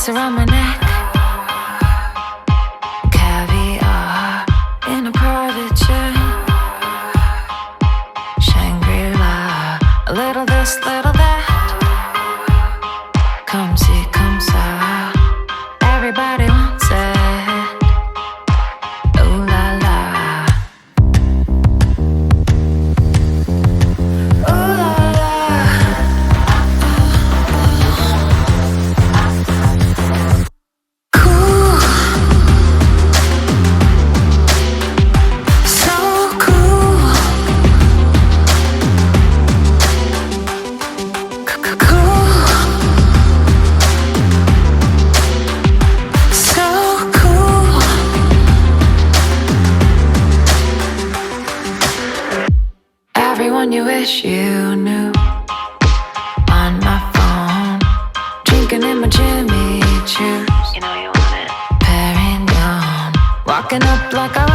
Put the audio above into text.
around my neck, caviar in a private jet, Shangri-La, a little this, little that. Come see, come saw, everybody wants it. Ooh la la, ooh la la. Cool, so cool. Cool, so cool. Everyone you wish you knew on my phone, drinking in my Jimmy Choo's. You know you want it. Perignon, walking up like I